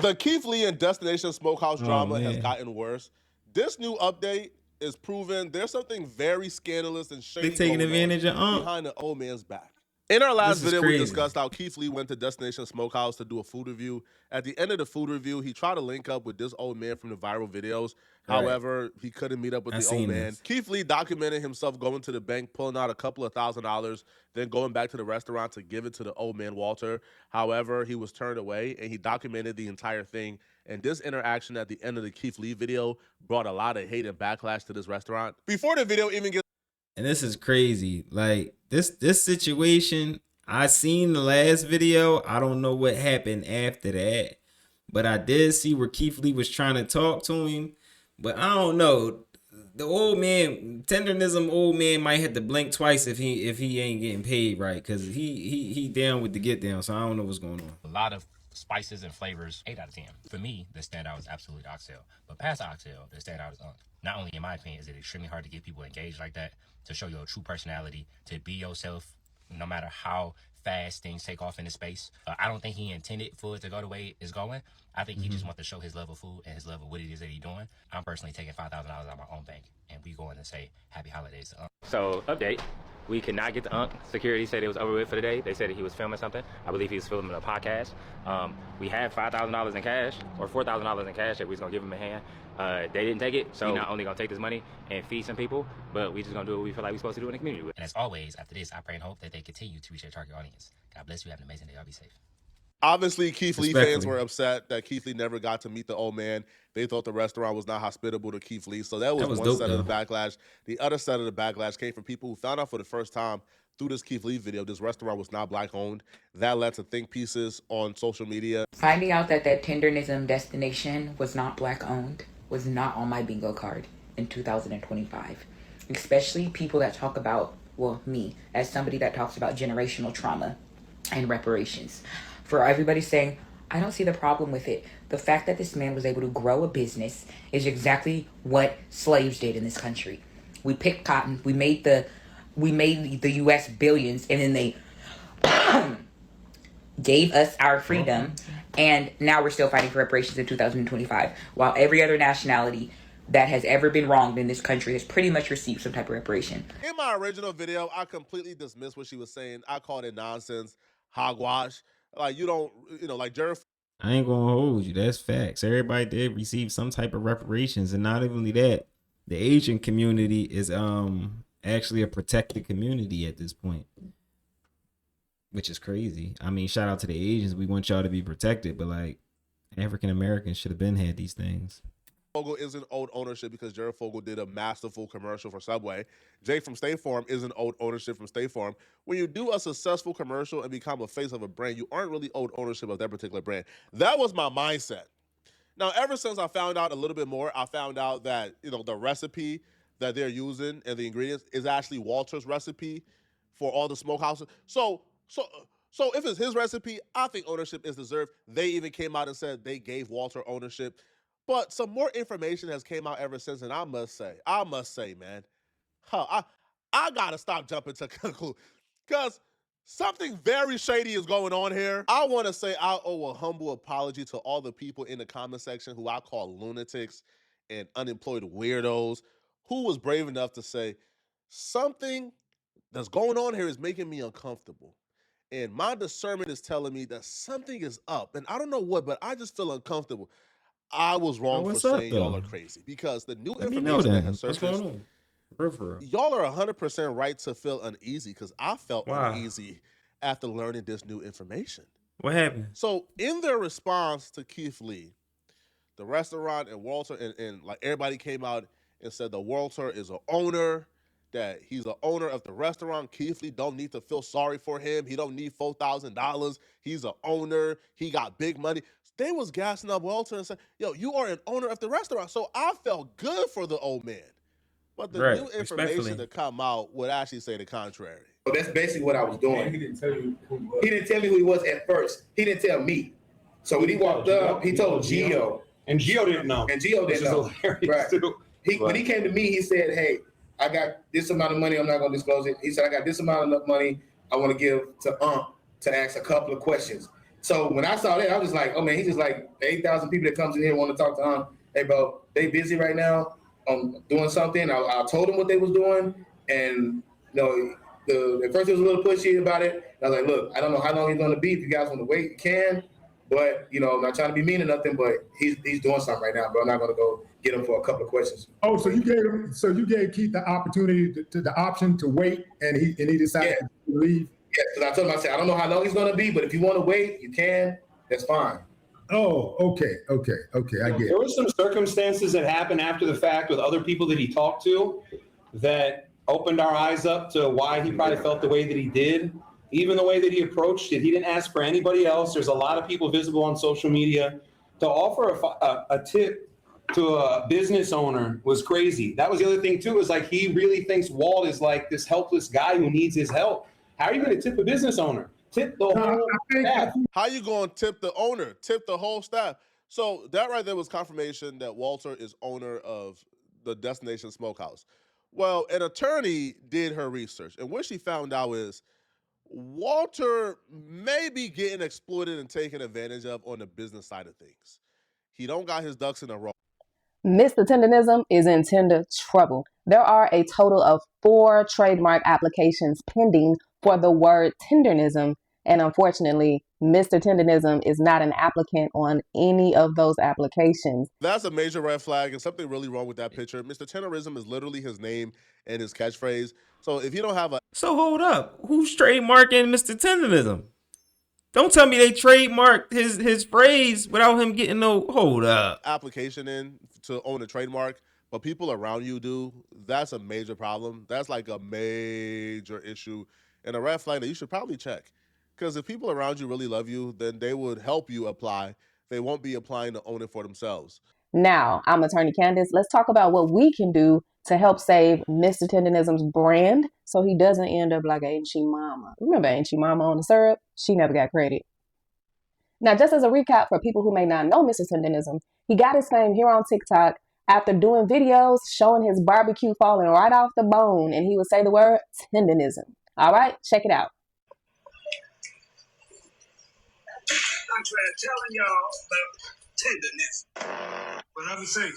The Keith Lee and Destination Smokehouse drama has man. gotten worse. This new update is proven there's something very scandalous and They shady taking going on advantage of behind the old man's back. In our last This is video, we crazy. discussed how Keith Lee went to Destination Smokehouse to do a food review. At the end of the food review, he tried to link up with this old man from the viral videos. Right. However, he couldn't meet up with I the old seen man. this. Keith Lee documented himself going to the bank, pulling out a couple of $1,000s, then going back to the restaurant to give it to the old man, Walter. However, he was turned away, and he documented the entire thing. And this interaction at the end of the Keith Lee video brought a lot of hate and backlash to this restaurant. Before the video even gets... And this is crazy. Like, this situation, I seen the last video. I don't know what happened after that. But I did see where Keith Lee was trying to talk to him. But I don't know. The old man, Tenderism old man might have to blink twice if he ain't getting paid right. Because he down with the get down. So I don't know what's going on. A lot of spices and flavors, 8 out of 10. For me, the standout is absolutely oxtail. But past oxtail, the standout is unk. Not only in my opinion is it extremely hard to get people engaged like that, to show your true personality, to be yourself, no matter how fast things take off in the space. I don't think he intended for it to go the way it's going. I think he just wants to show his love of food and his love of what it is that he's doing. I'm personally taking $5,000 out of my own bank, and we going to say happy holidays to Unc. So, update. We could not get to Unc. Security said it was over with for the day. They said that he was filming something. I believe he was filming a podcast. We had $5,000 in cash, or $4,000 in cash that we was going to give him a hand. They didn't take it, so we're not only going to take this money and feed some people, but we just going to do what we feel like we're supposed to do in the community. And as always, after this, I pray and hope that they continue to reach their target audience. God bless you. Have an amazing day. Y'all be safe. Obviously, Keith Lee fans were upset that Keith Lee never got to meet the old man. They thought the restaurant was not hospitable to Keith Lee. So that was one side of the backlash. The other side of the backlash came from people who found out for the first time through this Keith Lee video this restaurant was not black owned. That led to think pieces on social media. Finding out that Tenderism destination was not black owned was not on my bingo card in 2025. Especially people that talk about, well, me, as somebody that talks about generational trauma and reparations. For everybody saying, I don't see the problem with it. The fact that this man was able to grow a business is exactly what slaves did in this country. We picked cotton, we made the US billions, and then they gave us our freedom, and now we're still fighting for reparations in 2025, while every other nationality that has ever been wronged in this country has pretty much received some type of reparation. In my original video, I completely dismissed what she was saying. I called it nonsense, hogwash. Like, you don't, like Jared. I ain't gonna hold you. That's facts. Everybody did receive some type of reparations, and not only that, the Asian community is actually a protected community at this point, which is crazy. I mean, shout out to the Asians. We want y'all to be protected, but like African Americans should have been had these things. Fogle isn't old ownership because Jared Fogle did a masterful commercial for Subway. Jay from State Farm isn't old ownership from State Farm. When you do a successful commercial and become a face of a brand, you aren't really old ownership of that particular brand. That was my mindset. Now, ever since I found out a little bit more, I found out that, the recipe that they're using and the ingredients is actually Walter's recipe for all the smokehouses. So if it's his recipe, I think ownership is deserved. They even came out and said they gave Walter ownership. But some more information has came out ever since, and I must say, man, I gotta stop jumping to conclusions because something very shady is going on here. I want to say I owe a humble apology to all the people in the comment section who I call lunatics and unemployed weirdos, who was brave enough to say something that's going on here is making me uncomfortable. And my discernment is telling me that something is up, and I don't know what, but I just feel uncomfortable. I was wrong for saying y'all are crazy because the new information that has surfaced, y'all are 100% right to feel uneasy because I felt uneasy after learning this new information. What happened? So in their response to Keith Lee, the restaurant and Walter and like everybody came out and said the Walter is an owner, that he's the owner of the restaurant. Keith Lee don't need to feel sorry for him. He don't need $4,000. He's an owner. He got big money. They was gassing up Walter and saying, yo, you are an owner of the restaurant. So I felt good for the old man. But the new information to come out would actually say the contrary. So that's basically what I was doing. He didn't tell you who he was. He didn't tell me who he was at first. He didn't tell me. So when he walked up, he told Gio. And Gio didn't know. Right. When he came to me, he said, hey, I got this amount of money. I'm not going to disclose it. He said, I got this amount of money I want to give to to ask a couple of questions. So when I saw that, I was just like, oh man, he's just like 8,000 people that comes in here want to talk to him. Hey, bro, they busy right now doing something. I told them what they was doing, and at first he was a little pushy about it. I was like, look, I don't know how long he's going to be. If you guys want to wait, you can. But I'm not trying to be mean or nothing. But he's doing something right now, bro. I'm not going to go get him for a couple of questions. Oh, so you gave Keith the opportunity the option to wait, and he decided to leave. Yeah, because I told him, I said, I don't know how long he's going to be, but if you want to wait, you can. That's fine. Oh, okay. I get it. There were some circumstances that happened after the fact with other people that he talked to that opened our eyes up to why he probably felt the way that he did. Even the way that he approached it, he didn't ask for anybody else. There's a lot of people visible on social media. To offer a tip to a business owner was crazy. That was the other thing too, is like he really thinks Walt is like this helpless guy who needs his help. How are you going to tip a business owner? Tip the whole staff. How you going to tip the owner? Tip the whole staff. So that right there was confirmation that Walter is owner of the Destination Smokehouse. Well, an attorney did her research, and what she found out is Walter may be getting exploited and taken advantage of on the business side of things. He don't got his ducks in a row. Mr. Tenderism is in tender trouble. There are a total of 4 trademark applications pending for the word tenderism, and unfortunately, Mr. Tenderism is not an applicant on any of those applications. That's a major red flag, and something really wrong with that picture. Mr. Tenderism is literally his name and his catchphrase. So if you don't have a... So hold up. Who's trademarking Mr. Tenderism? Don't tell me they trademarked his phrase without him getting no... Hold up. ...application in to own a trademark, but people around you do, that's a major problem. That's like a major issue and a red flag that you should probably check. Because if people around you really love you, then they would help you apply. They won't be applying to own it for themselves. Now, I'm Attorney Candace. Let's talk about what we can do to help save Mr. Tenderism's brand so he doesn't end up like Ain't She Mama. Remember Ain't She Mama on the syrup? She never got credit. Now, just as a recap for people who may not know Mr. Tenderism, he got his fame here on TikTok after doing videos showing his barbecue falling right off the bone, and he would say the word tenderism. All right, check it out. I'm telling y'all about tenderness. But I'm saying,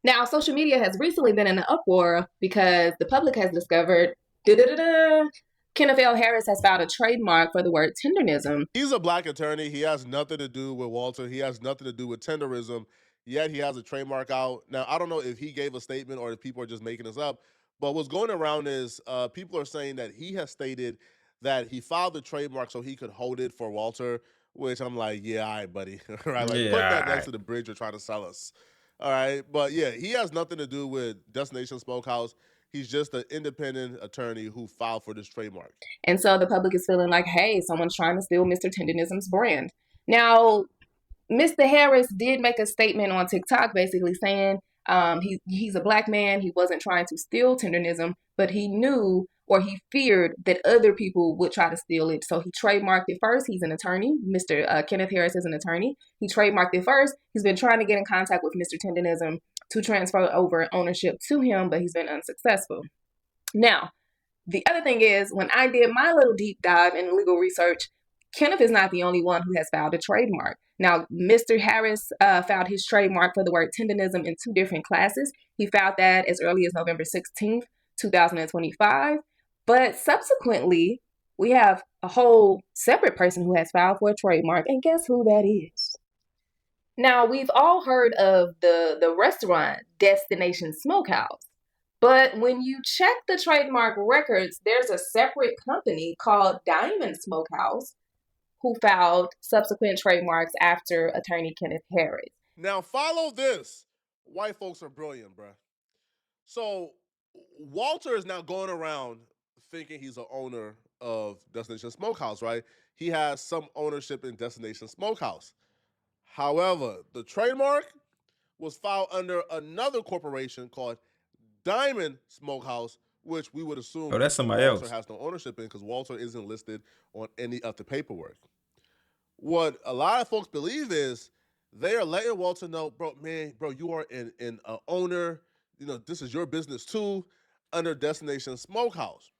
now, social media has recently been in an uproar because the public has discovered Kenneth L. Harris has filed a trademark for the word tenderism. He's a black attorney. He has nothing to do with Walter. He has nothing to do with tenderism, yet he has a trademark out. Now, I don't know if he gave a statement or if people are just making this up, but what's going around is people are saying that he has stated that he filed the trademark so he could hold it for Walter, which I'm like, yeah, all right, buddy. Right? Like, put that next to the bridge you're trying to sell us. All right. But yeah, he has nothing to do with Destination Smokehouse. He's just an independent attorney who filed for this trademark. And so the public is feeling like, hey, someone's trying to steal Mr. Tenderism's brand. Now, Mr. Harris did make a statement on TikTok basically saying he's a black man. He wasn't trying to steal tenderism, but he knew or he feared that other people would try to steal it. So he trademarked it first. He's an attorney. Mr. Kenneth Harris is an attorney. He trademarked it first. He's been trying to get in contact with Mr. Tenderism to transfer over ownership to him, but he's been unsuccessful. Now, the other thing is, when I did my little deep dive in legal research, Kenneth is not the only one who has filed a trademark. Now, Mr. Harris filed his trademark for the word tenderism in 2 different classes. He filed that as early as November 16th, 2025. But subsequently, we have a whole separate person who has filed for a trademark, and guess who that is? Now, we've all heard of the restaurant Destination Smokehouse, but when you check the trademark records, there's a separate company called Diamond Smokehouse who filed subsequent trademarks after attorney Kenneth Harris. Now, follow this. White folks are brilliant, bruh. So, Walter is now going around thinking he's an owner of Destination Smokehouse, right? He has some ownership in Destination Smokehouse. However, the trademark was filed under another corporation called Diamond Smokehouse, which we would assume that's somebody Walter else has no ownership in because Walter isn't listed on any of the paperwork. What a lot of folks believe is they are letting Walter know, bro, you are an owner. You know, this is your business too, under Destination Smokehouse.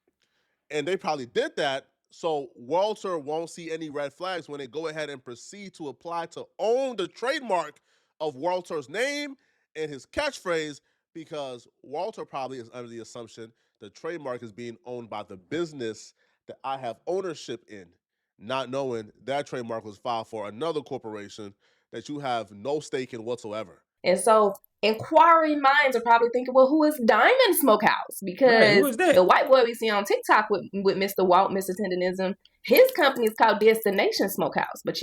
And they probably did that So Walter won't see any red flags when they go ahead and proceed to apply to own the trademark of Walter's name and his catchphrase, because Walter probably is under the assumption the trademark is being owned by the business that I have ownership in, not knowing that trademark was filed for another corporation that you have no stake in whatsoever. And so inquiring minds are probably thinking, well, who is Diamond Smokehouse? Because Right, who is that? the white boy we see on TikTok with Mr. Walt, Mr. Tenderism, his company is called Destination Smokehouse. But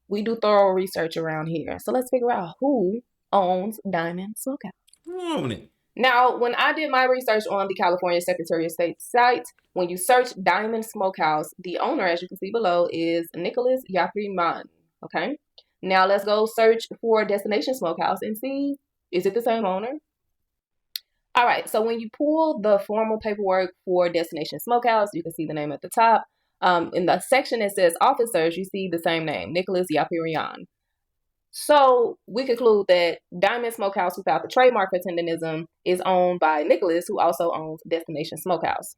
we do thorough research around here. So let's figure out who owns Diamond Smokehouse. Who own it? Now, when I did my research on the California Secretary of State site, when you search Diamond Smokehouse, the owner, as you can see below, is Nicholas Yapriman. Okay? Now let's go search for Destination Smokehouse and see, is it the same owner? All right, so when you pull the formal paperwork for Destination Smokehouse, you can see the name at the top. In the section that says officers, you see the same name, Nicholas Yapirian. So we conclude that Diamond Smokehouse, without the trademark for Tenderism, is owned by Nicholas, who also owns Destination Smokehouse.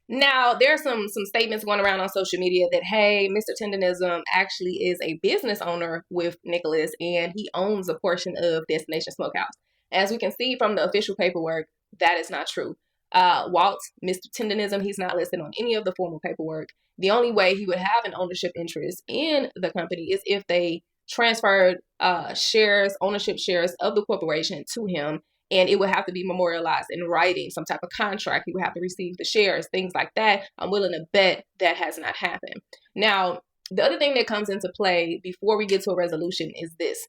Now, there are some statements going around on social media that, hey, Mr. Tenderism actually is a business owner with Nicholas, and he owns a portion of Destination Smokehouse. As we can see from the official paperwork, that is not true. Walt, Mr. Tenderism, he's not listed on any of the formal paperwork. The only way he would have an ownership interest in the company is if they transferred ownership shares of the corporation to him, and it would have to be memorialized in writing, some type of contract. He would have to receive the shares, things like that. I'm willing to bet that has not happened. Now, the other thing that comes into play before we get to a resolution is this.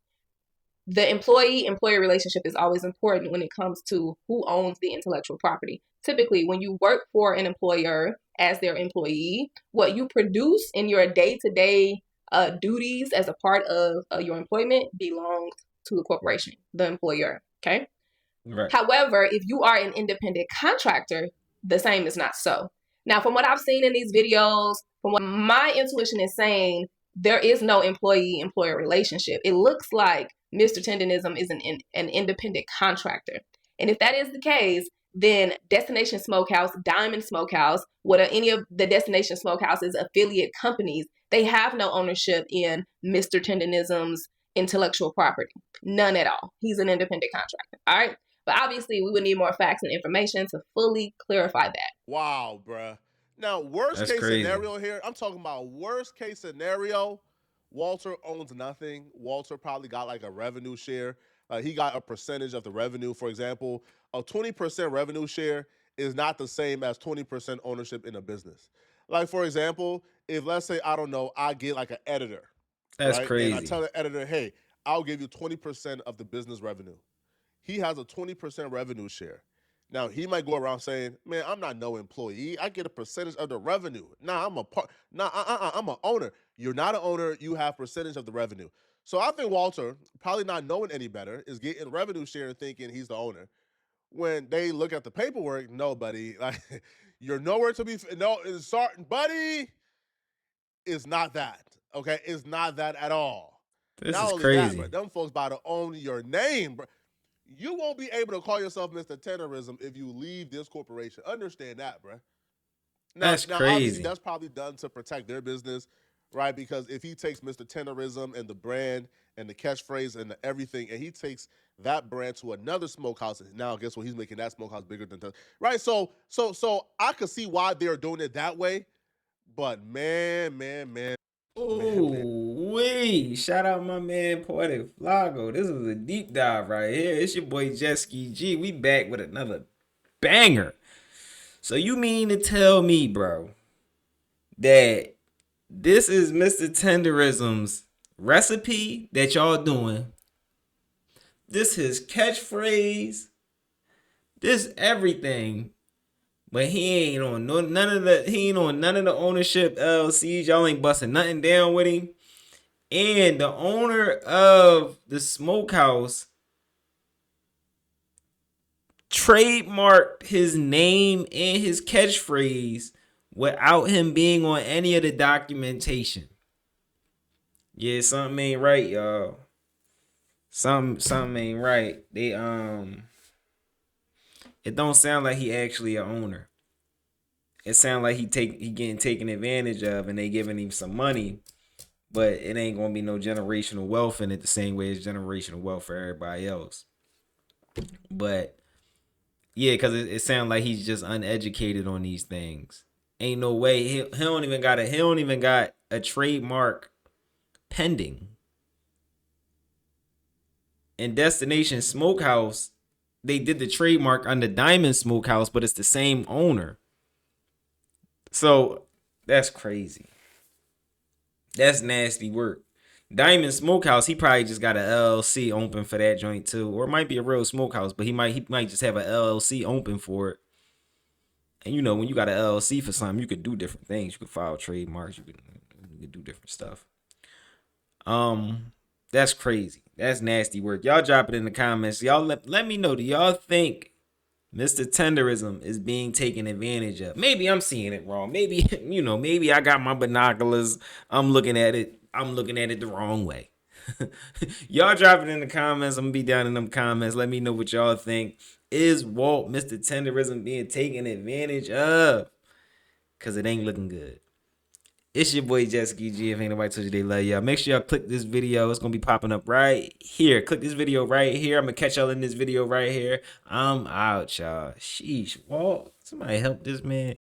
The employee-employer relationship is always important when it comes to who owns the intellectual property. Typically, when you work for an employer as their employee, what you produce in your day-to-day duties as a part of your employment belongs to the corporation, the employer, okay? Right. However, if you are an independent contractor, the same is not so. Now, from what I've seen in these videos, from what my intuition is saying, there is no employee-employer relationship. It looks like Mr. Tenderism is an independent contractor. And if that is the case, then Destination Smokehouse, Diamond Smokehouse, what are any of the Destination Smokehouse's affiliate companies, they have no ownership in Mr. Tenderism's intellectual property. None at all. He's an independent contractor. All right. But obviously, we would need more facts and information to fully clarify that. Wow, bruh. Now, worst That's case crazy. scenario here, I'm talking about worst case scenario, Walter owns nothing. Walter probably got like a revenue share. He got a percentage of the revenue. For example, a 20% revenue share is not the same as 20% ownership in a business. Like, for example, if let's say, I don't know, I get like an editor. That's right? crazy. And I tell the editor, hey, I'll give you 20% of the business revenue. He has a 20% revenue share. Now, he might go around saying, man, I'm not no employee. I get a percentage of the revenue. Nah, I'm a part. Nah, I'm an owner. You're not an owner. You have percentage of the revenue. So I think Walter, probably not knowing any better, is getting revenue share and thinking he's the owner. When they look at the paperwork, no, buddy. Like, you're nowhere to be. No, sorry, buddy. It's not that. Okay? It's not that at all. This not is only crazy. that, but them folks about to own your name, bro. You won't be able to call yourself Mr. Tenderism if you leave this corporation. Understand that, bro. Now, That's obviously, crazy. that's probably done to protect their business, right? Because if he takes Mr. Tenderism and the brand and the catchphrase and the everything, and he takes that brand to another smokehouse, now guess what? He's making that smokehouse bigger than right. So I could see why they're doing it that way, but man. Ooh, wee. Shout out my man Poetic Flago. This is a deep dive right here. It's your boy Jetski G. We back with another banger. So you mean to tell me, bro, that this is Mr. Tenderism's recipe that y'all doing? This his catchphrase. This everything. But he ain't on none of the ownership LLCs. Y'all ain't busting nothing down with him. And the owner of the smokehouse trademarked his name and his catchphrase without him being on any of the documentation. Yeah, something ain't right, y'all. Something ain't right. It don't sound like he actually a owner. it sounds like he getting taken advantage of, and they giving him some money, but it ain't gonna be no generational wealth in it the same way as generational wealth for everybody else. But yeah, because it sounds like he's just uneducated on these things. Ain't no way he don't even got a trademark pending. In Destination Smokehouse, they did the trademark under Diamond Smokehouse, but it's the same owner. So that's crazy. That's nasty work. Diamond Smokehouse, he probably just got an LLC open for that joint too, or it might be a real smokehouse, but he might just have an LLC open for it. And you know, when you got an LLC for something, you could do different things. You could file trademarks. You could do different stuff. That's crazy. That's nasty work. Y'all drop it in the comments. Y'all let me know. Do y'all think Mr. Tenderism is being taken advantage of? Maybe I'm seeing it wrong. Maybe, maybe I got my binoculars. I'm looking at it the wrong way. Y'all drop it in the comments. I'm gonna be down in them comments. Let me know what y'all think. Is Walt, Mr. Tenderism, being taken advantage of? Cause it ain't looking good. It's your boy Jessica G. If ain't nobody told you they love y'all, make sure y'all click this video. It's gonna be popping up right here. Click this video right here. I'm gonna catch y'all in this video right here. I'm out, y'all. Sheesh, Walt. Somebody help this man.